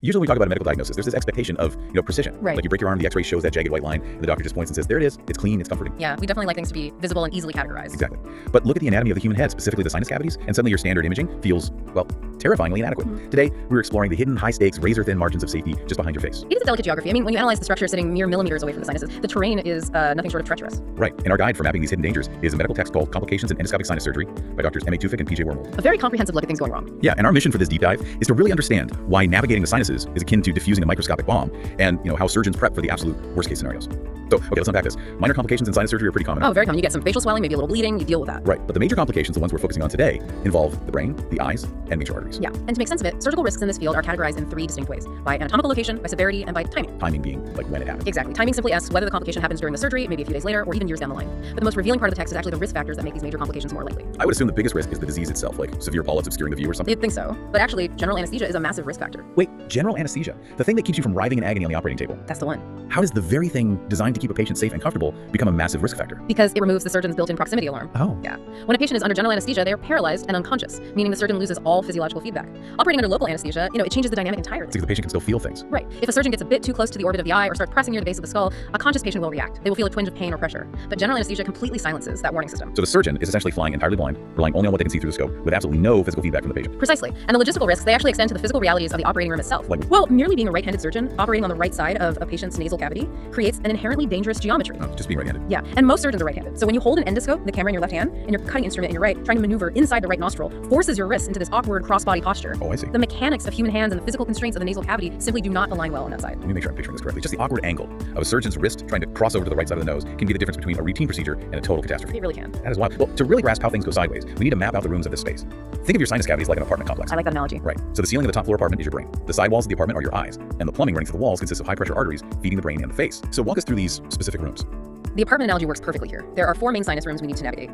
Usually when we talk about a medical diagnosis, there's this expectation of, precision. Right. Like you break your arm, the x-ray shows that jagged white line, and the doctor just points and says, there it is, it's clean, it's comforting. Yeah, we definitely like things to be visible and easily categorized. Exactly. But look at the anatomy of the human head, specifically the sinus cavities, and suddenly your standard imaging feels, well, terrifyingly inadequate. Today, we're exploring the hidden high-stakes, razor-thin margins of safety just behind your face. It is a delicate geography. I mean, when you analyze the structure sitting mere millimeters away from the sinuses, the terrain is nothing short of treacherous. Right, and our guide for mapping these hidden dangers is a medical text called Complications in Endoscopic Sinus Surgery by Drs. M.A. Tufik and P.J. Wormald. A very comprehensive look at things going wrong. Yeah, and our mission for this deep dive is to really understand why navigating the sinuses is akin to diffusing a microscopic bomb, and how surgeons prep for the absolute worst-case scenarios. So, okay, let's unpack this. Minor complications in sinus surgery are pretty common. Oh, very common. You get some facial swelling, maybe a little bleeding, you deal with that. Right, but the major complications, the ones we're focusing on today, involve the brain, the eyes, and major arteries. Yeah, and to make sense of it, surgical risks in this field are categorized in 3 distinct ways: by anatomical location, by severity, and by timing. Timing being like when it happens. Exactly. Timing simply asks whether the complication happens during the surgery, maybe a few days later, or even years down the line. But the most revealing part of the text is actually the risk factors that make these major complications more likely. I would assume the biggest risk is the disease itself, like severe polyps obscuring the view or something. You'd think so. But actually, general anesthesia is a massive risk factor. Wait, general anesthesia? The thing that keeps you from writhing in agony on the operating table. That's the one. How does the very thing designed to keep a patient safe and comfortable become a massive risk factor? Because it removes the surgeon's built-in proximity alarm. Oh. Yeah. When a patient is under general anesthesia, they are paralyzed and unconscious, meaning the surgeon loses all physiological feedback. Operating under local anesthesia, it changes the dynamic entirely. Because the patient can still feel things. Right. If a surgeon gets a bit too close to the orbit of the eye or starts pressing near the base of the skull, a conscious patient will react. They will feel a twinge of pain or pressure. But general anesthesia completely silences that warning system. So the surgeon is essentially flying entirely blind, relying only on what they can see through the scope, with absolutely no physical feedback from the patient. Precisely. And the logistical risks, they actually extend to the physical realities of the operating room itself. Like? Well, merely being a right-handed surgeon operating on the right side of a patient's nasal cavity creates an inherently dangerous geometry. Oh, just being right-handed. Yeah, and most surgeons are right-handed. So when you hold an endoscope, the camera in your left hand, and your cutting instrument in your right, trying to maneuver inside the right nostril forces your wrists into this awkward cross-body posture. Oh, I see. The mechanics of human hands and the physical constraints of the nasal cavity simply do not align well on that side. Let me make sure I'm picturing this correctly. Just the awkward angle of a surgeon's wrist trying to cross over to the right side of the nose can be the difference between a routine procedure and a total catastrophe. It really can. That is wild. Well, to really grasp how things go sideways, we need to map out the rooms of this space. Think of your sinus cavities like an apartment complex. I like that analogy. Right. So the ceiling of the top floor apartment is your brain. The side walls of the apartment are your eyes, and the plumbing running through the walls consists of high-pressure arteries feeding the brain and the face. So walk us through these specific rooms. The apartment analogy works perfectly here. There are 4 main sinus rooms we need to navigate,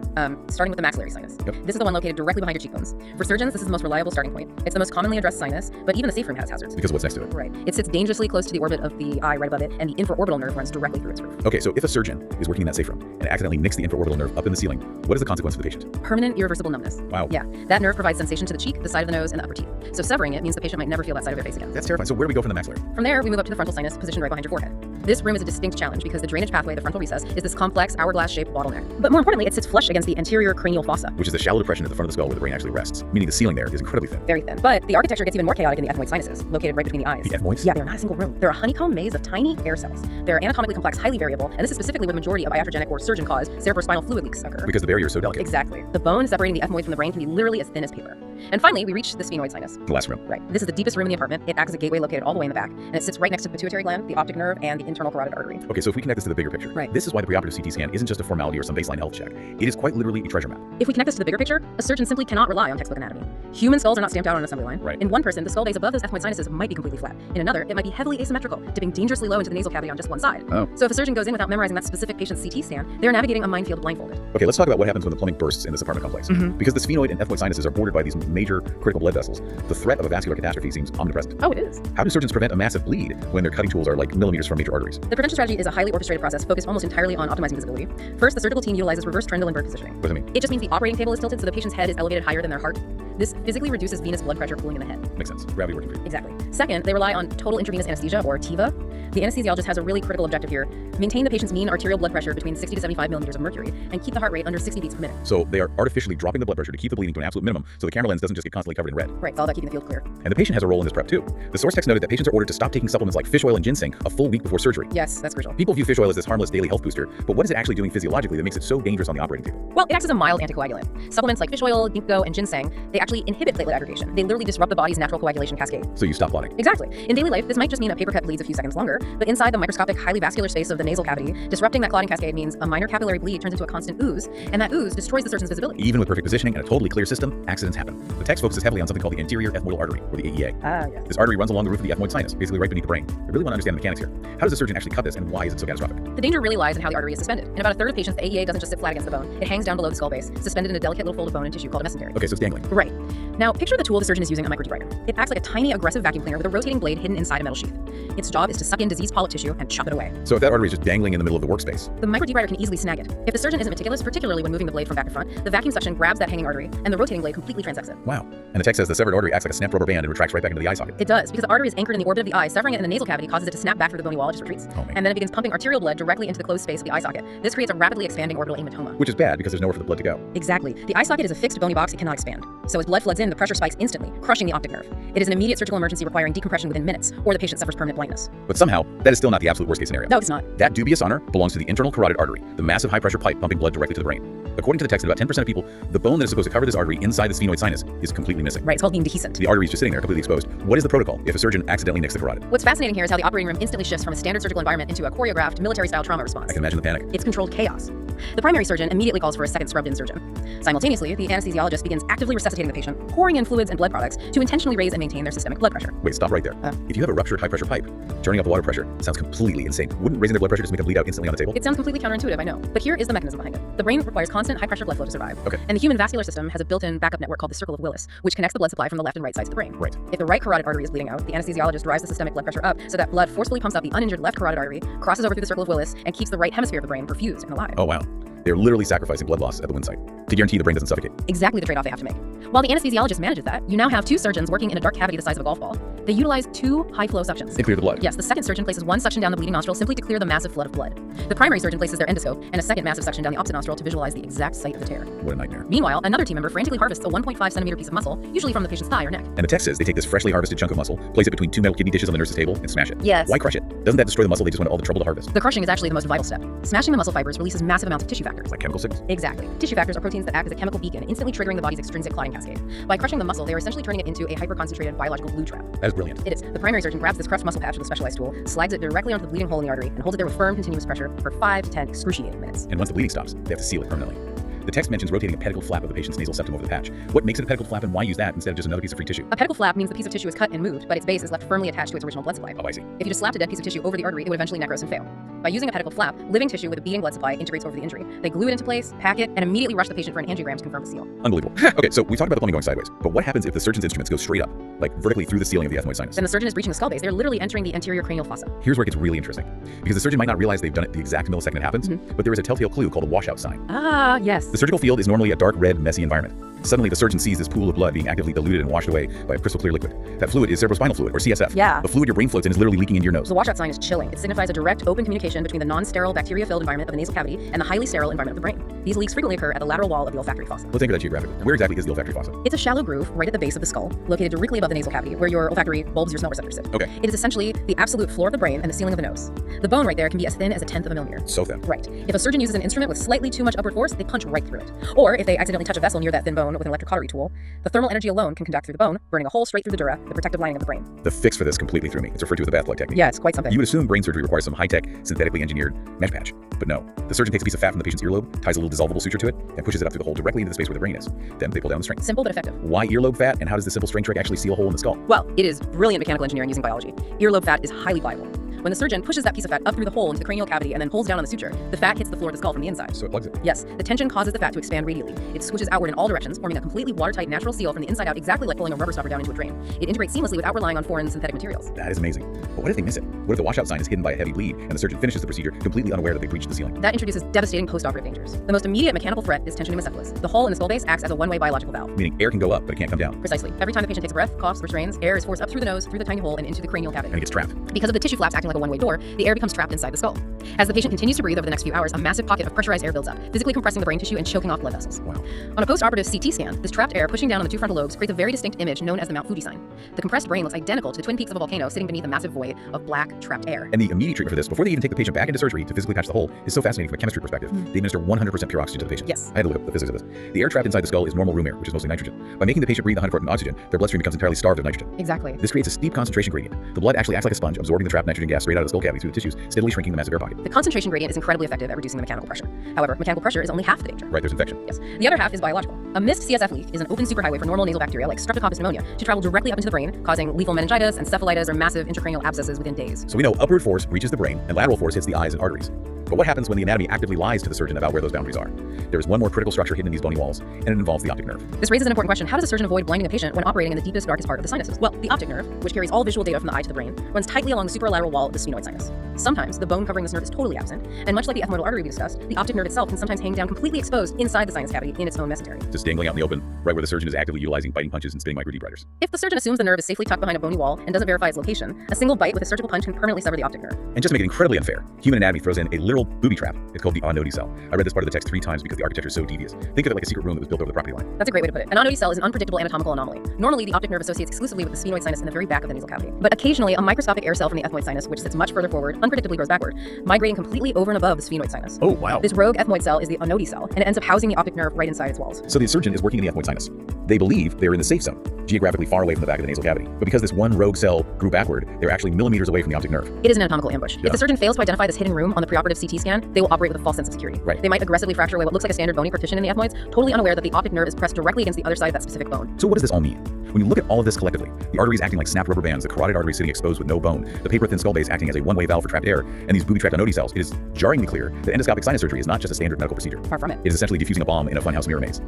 starting with the maxillary sinus. Yep. This is the one located directly behind your cheekbones. For surgeons, this is the most reliable starting point. It's the most commonly addressed sinus, but even the safe room has hazards. Because of what's next to it. Right. It sits dangerously close to the orbit of the eye right above it, and the infraorbital nerve runs directly through its roof. Okay, so if a surgeon is working in that safe room and accidentally nicks the infraorbital nerve up in the ceiling, what is the consequence for the patient? Permanent irreversible numbness. Wow. Yeah, that nerve provides sensation to the cheek, the side of the nose, and the upper teeth. So severing it means the patient might never feel that side of their face again. That's terrifying. So where do we go from the maxillary? From there, we move up to the frontal sinus, positioned right behind your forehead. This room is a distinct challenge because the drainage pathway, the frontal recess, is this complex hourglass-shaped bottleneck. But more importantly, it sits flush against the anterior cranial fossa. Which is the shallow depression at the front of the skull where the brain actually rests, meaning the ceiling there is incredibly thin. Very thin. But the architecture gets even more chaotic in the ethmoid sinuses, located right between the eyes. The ethmoids? Yeah, they're not a single room. They're a honeycomb maze of tiny air cells. They're anatomically complex, highly variable, and this is specifically where the majority of iatrogenic or surgeon-caused cerebrospinal fluid leaks occur. Because the barrier is so delicate. Exactly. The bone separating the ethmoid from the brain can be literally as thin as paper. And finally, we reach the sphenoid sinus. The last room. Right. This is the deepest room in the apartment. It acts as a gateway located all the way in the back, and it sits right next to the pituitary gland, the optic nerve, and the internal carotid artery. Okay, so if we connect this to the bigger picture, Right. This is why the preoperative CT scan isn't just a formality or some baseline health check. It is quite literally a treasure map. If we connect this to the bigger picture, a surgeon simply cannot rely on textbook anatomy. Human skulls are not stamped out on an assembly line. Right. In one person, the skull base above those ethmoid sinuses might be completely flat. In another, it might be heavily asymmetrical, dipping dangerously low into the nasal cavity on just one side. Oh. So if a surgeon goes in without memorizing that specific patient's CT scan, they're navigating a minefield blindfolded. Okay, let's talk about what happens when the plumbing bursts in this apartment complex. Because the sphenoid and ethmoid sinuses are bordered by these major critical blood vessels, the threat of a vascular catastrophe seems omnipresent. Oh, it is. How do surgeons prevent a massive bleed when their cutting tools are like millimeters from major arteries? The prevention strategy is a highly orchestrated process focused almost entirely on optimizing visibility. First, the surgical team utilizes reverse Trendelenburg positioning. What does that mean? It just means the operating table is tilted so the patient's head is elevated higher than their heart. This physically reduces venous blood pressure pooling in the head. Makes sense. Gravity working for you. Exactly. Second, they rely on total intravenous anesthesia, or TIVA. The anesthesiologist has a really critical objective here: maintain the patient's mean arterial blood pressure between 60 to 75 millimeters of mercury and keep the heart rate under 60 beats per minute. So they are artificially dropping the blood pressure to keep the bleeding to an absolute minimum so the camera lens doesn't just get constantly covered in red. Right, it's all about keeping the field clear. And the patient has a role in this prep too. The source text noted that patients are ordered to stop taking supplements like fish oil and ginseng a full week before surgery. Yes, that's crucial. People view fish oil as this harmless daily health booster, but what is it actually doing physiologically that makes it so dangerous on the operating table? Well, it acts as a mild anticoagulant. Supplements like fish oil, ginkgo, and ginseng, they actually inhibit platelet aggregation. They literally disrupt the body's natural coagulation cascade. So you stop clotting. Exactly. In daily life, this might just mean a paper cut bleeds a few seconds longer, but inside the microscopic, highly vascular space of the nasal cavity, disrupting that clotting cascade means a minor capillary bleed turns into a constant ooze, and that ooze destroys the surgeon's visibility. Even with perfect positioning and a totally clear system, accidents happen. The text focuses heavily on something called the anterior ethmoidal artery, or the AEA. Yes. This artery runs along the roof of the ethmoid sinus, basically right beneath the brain. I really want to understand the mechanics here. How does a surgeon actually cut this, and why is it so catastrophic? The danger really lies in how the artery is suspended. In about a third of patients, the AEA doesn't just sit flat against the bone. It hangs down below the skull base, suspended in a delicate little fold of bone and tissue called a mesentery. Okay, so it's dangling. Right. Now, picture the tool the surgeon is using a microdebrider. It acts like a tiny, aggressive vacuum cleaner with a rotating blade hidden inside a metal sheath. Its job is to suck in diseased polyp tissue and chop it away. So if that artery is just dangling in the middle of the workspace, The microdebrider can easily snag it. If the surgeon isn't meticulous, particularly when moving the blade from back to front, the vacuum suction grabs that hanging artery, and the rotating blade completely transects it. wow. And the text says the severed artery acts like a snapped rubber band and retracts right back into the eye socket. It does, because the artery is anchored in the orbit of the eye. Severing it in the nasal cavity causes it to snap back through the bony wall. It just retreats. Oh, man. And then it begins pumping arterial blood directly into the closed space of the eye socket. This creates a rapidly expanding orbital hematoma. Which is bad because there's nowhere for the blood to go. Exactly. The eye socket is a fixed bony box it cannot expand. So as blood floods in, the pressure spikes instantly, crushing the optic nerve. It is an immediate surgical emergency requiring decompression within minutes, or the patient suffers permanent blindness. But somehow, that is still not the absolute worst case scenario. No, it's not. That dubious honor belongs to the internal carotid artery, the massive high-pressure pipe pumping blood directly to the brain. According to the text, in about 10% of people, the bone that is supposed to cover this artery inside the sphenoid sinus is completely missing. Right, it's called being dehiscent. The artery is just sitting there completely exposed. What is the protocol if a surgeon accidentally nicks the carotid? What's fascinating here is how the operating room instantly shifts from a standard surgical environment into a choreographed military-style trauma response. I can imagine the panic. It's controlled chaos. The primary surgeon immediately calls for a second scrubbed-in surgeon. Simultaneously, the anesthesiologist begins actively resuscitating the patient, pouring in fluids and blood products to intentionally raise and maintain their systemic blood pressure. Wait, stop right there. If you have a ruptured high-pressure pipe, turning up the water pressure sounds completely insane. Wouldn't raising their blood pressure just make them bleed out instantly on the table? It sounds completely counterintuitive, I know. But here is the mechanism behind it. The brain requires constant high-pressure blood flow to survive. Okay. And the human vascular system has a built-in backup network called the Circle of Willis, which connects the blood supply from the left and right sides of the brain. Right. If the right carotid artery is bleeding out, the anesthesiologist drives the systemic blood pressure up so that blood forcefully pumps out the uninjured left carotid artery, crosses over through the Circle of Willis, and keeps the right hemisphere of the brain perfused and alive. Oh, wow. They're literally sacrificing blood loss at the wound site to guarantee the brain doesn't suffocate. Exactly the trade-off they have to make. While the anesthesiologist manages that, you now have two surgeons working in a dark cavity the size of a golf ball. They utilize two high-flow suctions. They clear the blood. Yes, the second surgeon places one suction down the bleeding nostril simply to clear the massive flood of blood. The primary surgeon places their endoscope and a second massive suction down the opposite nostril to visualize the exact site of the tear. What a nightmare. Meanwhile, another team member frantically harvests a 1.5 centimeter piece of muscle, usually from the patient's thigh or neck. And the text says they take this freshly harvested chunk of muscle, place it between two metal kidney dishes on the nurse's table, and smash it. Yes. Why crush it? Doesn't that destroy the muscle they just went all the trouble to harvest? The crushing is actually the most vital step. Smashing the muscle fibers releases massive amounts of tissue factors. Like chemical signals? Exactly. Tissue factors are proteins that act as a chemical beacon, instantly triggering the body's extrinsic clotting cascade. By crushing the muscle, they are essentially turning it into a hyper-concentrated biological glue trap. That is brilliant. It is. The primary surgeon grabs this crushed muscle patch with a specialized tool, slides it directly onto the bleeding hole in the artery, and holds it there with firm, continuous pressure for 5 to 10 excruciating minutes. And once the bleeding stops, they have to seal it permanently. The text mentions rotating a pedicled flap of the patient's nasal septum over the patch. What makes it a pedicled flap and why use that instead of just another piece of free tissue? A pedicle flap means the piece of tissue is cut and moved, but its base is left firmly attached to its original blood supply. Oh, I see. If you just slapped a dead piece of tissue over the artery, it would eventually necrose and fail. By using a pedicle flap, living tissue with a beating blood supply integrates over the injury. They glue it into place, pack it, and immediately rush the patient for an angiogram to confirm the seal. Unbelievable. Okay, so we talked about the plumbing going sideways, but what happens if the surgeon's instruments go straight up, like vertically through the ceiling of the ethmoid sinus? Then the surgeon is breaching the skull base. They're literally entering the anterior cranial fossa. Here's where it gets really interesting, because the surgeon might not realize they've done it the exact millisecond it happens, but there is a telltale clue called a washout sign. Ah, yes. The surgical field is normally a dark red, messy environment. Suddenly, the surgeon sees this pool of blood being actively diluted and washed away by a crystal clear liquid. That fluid is cerebrospinal fluid, or CSF. Yeah. The fluid your brain floats in is literally leaking into your nose. The washout sign is chilling. It signifies a direct, open communication between the non-sterile, bacteria-filled environment of the nasal cavity and the highly sterile environment of the brain. These leaks frequently occur at the lateral wall of the olfactory fossa. Let's anchor that geographically. Where exactly is the olfactory fossa? It's a shallow groove right at the base of the skull, located directly above the nasal cavity, where your olfactory bulbs your smell receptors sit. Okay. It is essentially the absolute floor of the brain and the ceiling of the nose. The bone right there can be as thin as 1/10 of a millimeter. So thin. Right. If a surgeon uses an instrument with slightly too much upward force, they punch right through it. Or if they accidentally touch a vessel near that thin bone with an electrocautery tool, the thermal energy alone can conduct through the bone, burning a hole straight through the dura, the protective lining of the brain. The fix for this completely threw me. It's referred to as the bath plug technique. Yeah, it's quite something. You would assume brain surgery requires some high-tech, synthetically engineered mesh patch. But no. The surgeon takes a piece of fat from the patient's earlobe, ties a little dissolvable suture to it, and pushes it up through the hole directly into the space where the brain is. Then they pull down the string. Simple but effective. Why earlobe fat, and how does this simple string trick actually seal a hole in the skull? Well, it is brilliant mechanical engineering using biology. Earlobe fat is highly pliable. When the surgeon pushes that piece of fat up through the hole into the cranial cavity and then pulls down on the suture, the fat hits the floor of the skull from the inside. So it plugs it. Yes, the tension causes the fat to expand radially. It swishes outward in all directions, forming a completely watertight natural seal from the inside out, exactly like pulling a rubber stopper down into a drain. It integrates seamlessly without relying on foreign synthetic materials. That is amazing. But what if they miss it? What if the washout sign is hidden by a heavy bleed and the surgeon finishes the procedure completely unaware that they breached the ceiling? That introduces devastating post-operative dangers. The most immediate mechanical threat is tension pneumocephalus. The hole in the skull base acts as a one-way biological valve. Meaning air can go up, but it can't come down. Precisely. Every time the patient takes a breath, coughs, or strains, air is forced up through the nose, through the tiny hole, and into the cranial cavity. And it gets trapped. Because of the tissue flaps acting like a one-way door, the air becomes trapped inside the skull. As the patient continues to breathe over the next few hours, a massive pocket of pressurized air builds up, physically compressing the brain tissue and choking off blood vessels. Wow. On a post-operative CT scan, this trapped air pushing down on the two frontal lobes creates a very distinct image known as the Mount Fuji sign. The compressed brain looks identical to the twin peaks of a volcano sitting beneath a massive void of black, trapped air. And the immediate treatment for this, before they even take the patient back into surgery to physically patch the hole, is so fascinating from a chemistry perspective. They administer 100% pure oxygen to the patient. Yes. I had to look up the physics of this. The air trapped inside the skull is normal room air, which is mostly nitrogen. By making the patient breathe 100% oxygen, their bloodstream becomes entirely starved of nitrogen. Exactly. This creates a steep concentration gradient. The blood actually acts like a sponge, absorbing the trapped nitrogen gas straight out of the skull cavity through the tissues, steadily shrinking the massive air pocket. The concentration gradient is incredibly effective at reducing the mechanical pressure. However, mechanical pressure is only half the danger. Right, there's infection. Yes. The other half is biological. A missed CSF leak is an open superhighway for normal nasal bacteria like Streptococcus pneumonia to travel directly up into the brain, causing lethal meningitis, encephalitis, or massive intracranial abscesses within days. So we know upward force reaches the brain and lateral force hits the eyes and arteries. But what happens when the anatomy actively lies to the surgeon about where those boundaries are? There is one more critical structure hidden in these bony walls, and it involves the optic nerve. This raises an important question. How does a surgeon avoid blinding a patient when operating in the deepest, darkest part of the sinuses? Well, the optic nerve, which carries all visual data from the eye to the brain, runs tightly along the superlateral wall of the sphenoid sinus. Sometimes the bone covering this nerve is totally absent, and much like the ethmoidal artery we discussed, the optic nerve itself can sometimes hang down completely exposed inside the sinus cavity in its own mesentery. Just dangling out in the open, right where the surgeon is actively utilizing biting punches and spinning microdebrider's. If the surgeon assumes the nerve is safely tucked behind a bony wall and doesn't verify its location, a single bite with a surgical punch can permanently sever the optic nerve. And just to make it incredibly unfair, human anatomy throws in a literal booby trap. It's called the Anodi cell. I read this part of the text 3 times because the architecture is so devious. Think of it like a secret room that was built over the property line. That's a great way to put it. An Anodi cell is an unpredictable anatomical anomaly. Normally, the optic nerve associates exclusively with the sphenoid sinus in the very back of the nasal cavity. But occasionally, a microscopic air cell from the ethmoid sinus, which sits much further forward, unpredictably grows backward, migrating completely over and above the sphenoid sinus. Oh, wow. This rogue ethmoid cell is the Anodi cell, and it ends up housing the optic nerve right inside its walls. So the surgeon is working in the ethmoid sinus. They believe they're in the safe zone, geographically far away from the back of the nasal cavity. But because this one rogue cell grew backward, they're actually millimeters away from the optic nerve. It is an anatomical ambush. Yeah. If the surgeon fails to identify this hidden room on the preoperative CT scan, they will operate with a false sense of security. Right. They might aggressively fracture away what looks like a standard bony partition in the ethmoids, totally unaware that the optic nerve is pressed directly against the other side of that specific bone. So what does this all mean? When you look at all of this collectively, the arteries acting like snapped rubber bands, the carotid artery sitting exposed with no bone, the paper-thin skull base acting as a one-way valve for trapped air, and these booby-trapped Anodi cells, it is jarringly clear that endoscopic sinus surgery is not just a standard medical procedure. Far from it. It is essentially diffusing a bomb in a funhouse mirror maze.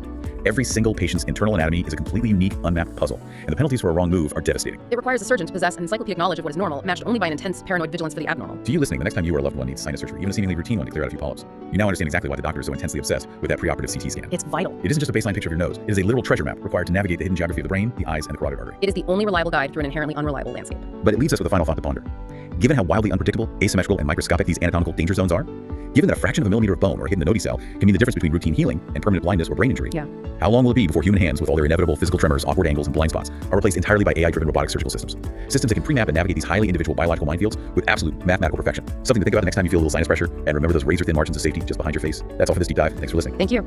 Every single patient's internal anatomy is a completely unique, unmapped puzzle, and the penalties for a wrong move are devastating. It requires a surgeon to possess an encyclopedic knowledge of what is normal, matched only by an intense paranoid vigilance for the abnormal. To you listening, the next time you or a loved one needs sinus surgery, even a seemingly routine one to clear out a few polyps, you now understand exactly why the doctor is so intensely obsessed with that preoperative CT scan. It's vital. It isn't just a baseline picture of your nose. It is a literal treasure map required to navigate the hidden geography of the brain, the eyes, and the carotid artery. It is the only reliable guide through an inherently unreliable landscape. But it leaves us with a final thought to ponder. Given how wildly unpredictable, asymmetrical, and microscopic these anatomical danger zones are, given that a fraction of a millimeter of bone or a hidden Anodi cell can mean the difference between routine healing and permanent blindness or brain injury, Yeah. how long will it be before human hands, with all their inevitable physical tremors, awkward angles, and blind spots, are replaced entirely by AI-driven robotic surgical systems? Systems that can pre-map and navigate these highly individual biological minefields with absolute mathematical perfection. Something to think about the next time you feel a little sinus pressure, and remember those razor-thin margins of safety just behind your face. That's all for this deep dive. Thanks for listening. Thank you.